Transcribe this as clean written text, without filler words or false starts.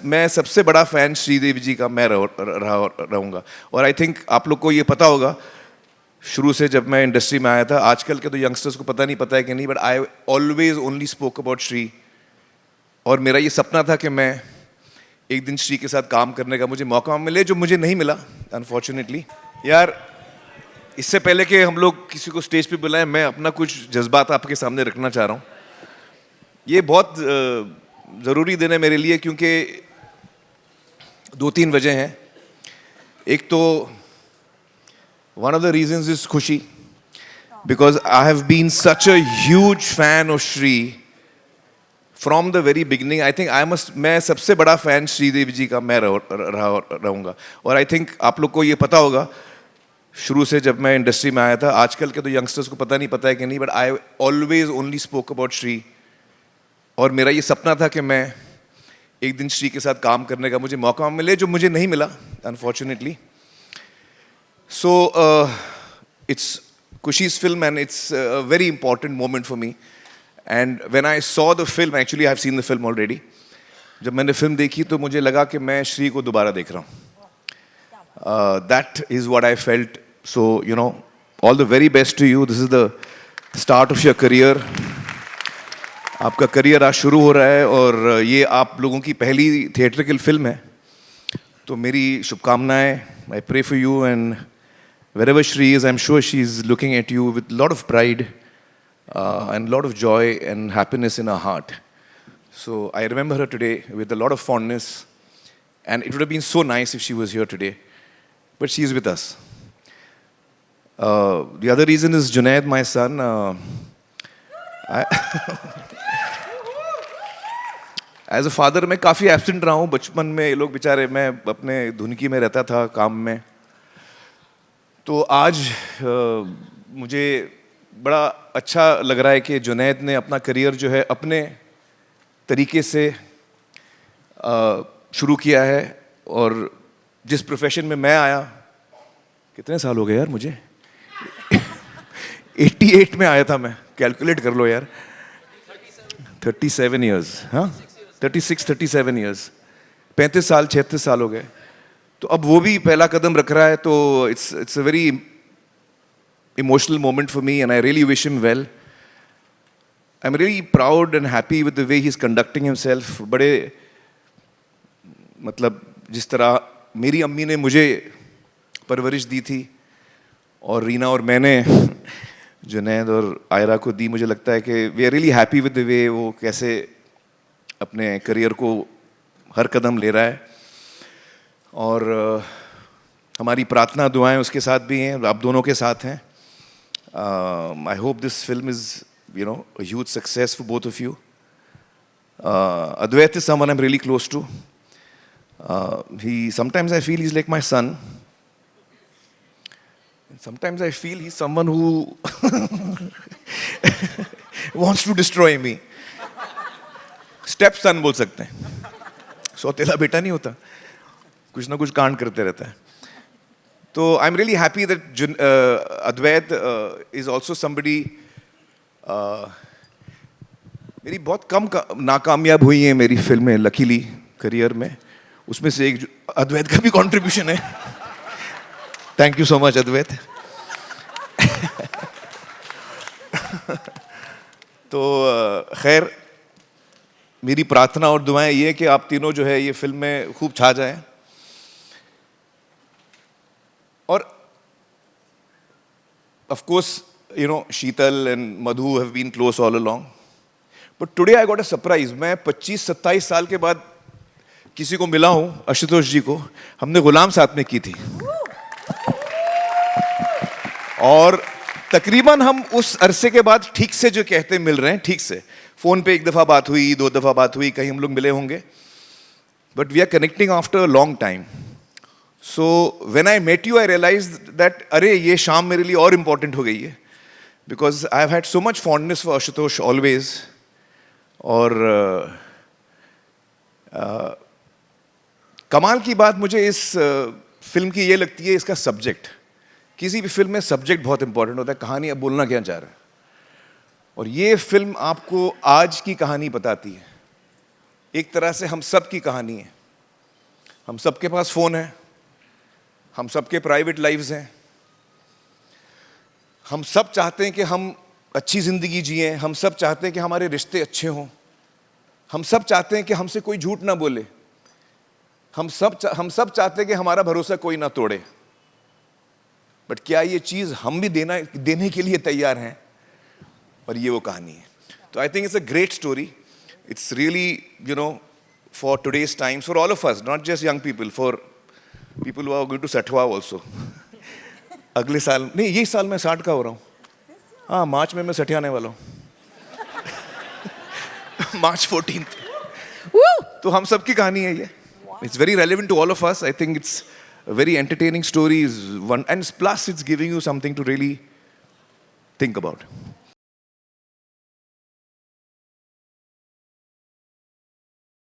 मैं सबसे बड़ा फ़ैन श्रीदेवी जी का मैं रहूँगा। और आई थिंक आप लोग को ये पता होगा, शुरू से जब मैं इंडस्ट्री में आया था, आजकल के तो यंगस्टर्स को पता नहीं पता है कि नहीं, but I always only spoke about Shri. और मेरा ये सपना था कि मैं एक दिन श्री के साथ काम करने का मुझे मौका मिले, जो मुझे नहीं मिला अनफॉर्चुनेटली। यार, इससे पहले कि हम लोग किसी को स्टेज पे बुलाएं, मैं अपना कुछ जज्बात आपके सामने रखना चाह रहा हूँ। ये बहुत ज़रूरी दिन है मेरे लिए, क्योंकि 2-3 वजह हैं। एक तो one of the reasons is खुशी, because I have been such a huge fan of Shri from the very beginning. I think मैं सबसे बड़ा फ़ैन श्रीदेवी जी का मैं रहूँगा। और आई थिंक आप लोग को ये पता होगा, शुरू से जब मैं इंडस्ट्री में आया था, आजकल के तो यंगस्टर्स को पता नहीं पता है कि नहीं, but I always only spoke about Shri. और मेरा ये सपना था कि मैं एक दिन श्री के साथ काम करने का मुझे मौका मिले, जो मुझे नहीं मिला unfortunately. So it's Kushi's film, and it's a very important moment for me. And when I saw the film, actually I've seen the film already. जब मैंने फिल्म देखी तो मुझे लगा कि मैं श्री को दोबारा देख रहा हूँ। That is what I felt. So you know, all the very best to you. This is the start of your career. आपका करियर आज शुरू हो रहा है, और ये आप लोगों की पहली थिएट्रिकल फिल्म है, तो मेरी शुभकामनाएं। I pray for you, and wherever Shri is, I'm sure she's looking at you with a lot of pride and a lot of joy and happiness in her heart. So I remember her today with a lot of fondness, and it would have been so nice if she was here today, but she is with us. The other reason is Junaid, my son. As a father मैं काफ़ी absent रहा हूँ। बचपन में ये लोग बेचारे, मैं अपने धुनकी में रहता था, काम में। तो आज मुझे बड़ा अच्छा लग रहा है कि जुनैद ने अपना करियर जो है अपने तरीके से शुरू किया है। और जिस प्रोफेशन में मैं आया, कितने साल हो गए यार मुझे 88 में आया था मैं, कैलकुलेट कर लो यार, 37 ईयर्स, हाँ 37 ईयर्स, 35 साल 36 साल हो गए। तो अब वो भी पहला कदम रख रहा है, तो it's a very emotional moment for me, and I really wish him well. I am really proud and happy with the way he is conducting himself. बड़े मतलब जिस तरह मेरी अम्मी ने मुझे परवरिश दी थी, और रीना और मैंने जुनैद और आयरा को दी, मुझे लगता है कि we are really happy with the way वो कैसे अपने करियर को हर कदम ले रहा है। और हमारी प्रार्थना दुआएं उसके साथ भी हैं, आप दोनों के साथ हैं। I hope this film is a huge success for both of you. Advait is someone I'm really close to. Sometimes I feel he's like my son. Sometimes I feel he's someone who wants to destroy me. Step सन बोल सकते हैं, सौतेला बेटा नहीं होता, कुछ ना कुछ कांड करते रहता है। तो I am really happy that Advait is also somebody. मेरी बहुत कम नाकामयाब हुई हैं मेरी फिल्में लकीली करियर में, उसमें से एक अद्वैत का भी कंट्रीब्यूशन है। थैंक यू सो मच अद्वैत। तो खैर, मेरी प्रार्थना और दुआएं ये कि आप तीनों जो है ये फिल्म में खूब छा जाएं। और of course Sheetal and Madhu have been close all along, but today I got a surprise. मैं 25-27 साल के बाद किसी को मिला हूं, आशुतोष जी को। हमने गुलाम साथ में की थी, और तकरीबन हम उस अरसे के बाद ठीक से जो कहते मिल रहे हैं, ठीक से फोन पे 1 दफा बात हुई, 2 दफा बात हुई, कहीं हम लोग मिले होंगे, but we are connecting after a long time. So when I met you I realise that अरे ये शाम मेरे लिए और इम्पोर्टेंट हो गई है, because I have had so much fondness for Ashutosh always. और कमाल की बात मुझे इस फिल्म की ये लगती है, इसका सब्जेक्ट। किसी भी फिल्म में सब्जेक्ट बहुत इंपॉर्टेंट होता है, कहानी अब बोलना क्या चाह रहा है। और ये फिल्म आपको आज की कहानी बताती है, एक तरह से हम सब की कहानी है। हम सबके पास फ़ोन है, हम सबके प्राइवेट लाइव्स हैं, हम सब चाहते हैं कि हम अच्छी ज़िंदगी जिएं, हम सब चाहते हैं कि हमारे रिश्ते अच्छे हों, हम सब चाहते हैं कि हमसे कोई झूठ ना बोले, हम सब चाहते हैं कि हमारा भरोसा कोई ना तोड़े। बट क्या ये चीज़ हम भी देने के लिए तैयार हैं? और ये वो कहानी है। तो I think it's a great story. It's really for today's times, for all of us, not just young people, for people who are going to Sathwa also. अगले साल नहीं, ये साल मैं 60 का हो रहा हूँ. हाँ, मार्च में मैं 60 आने वाला हूँ. March 14th. तो हम सबकी कहानी है ये. It's very relevant to all of us. I think it's a very entertaining story, and plus it's giving you something to really think about.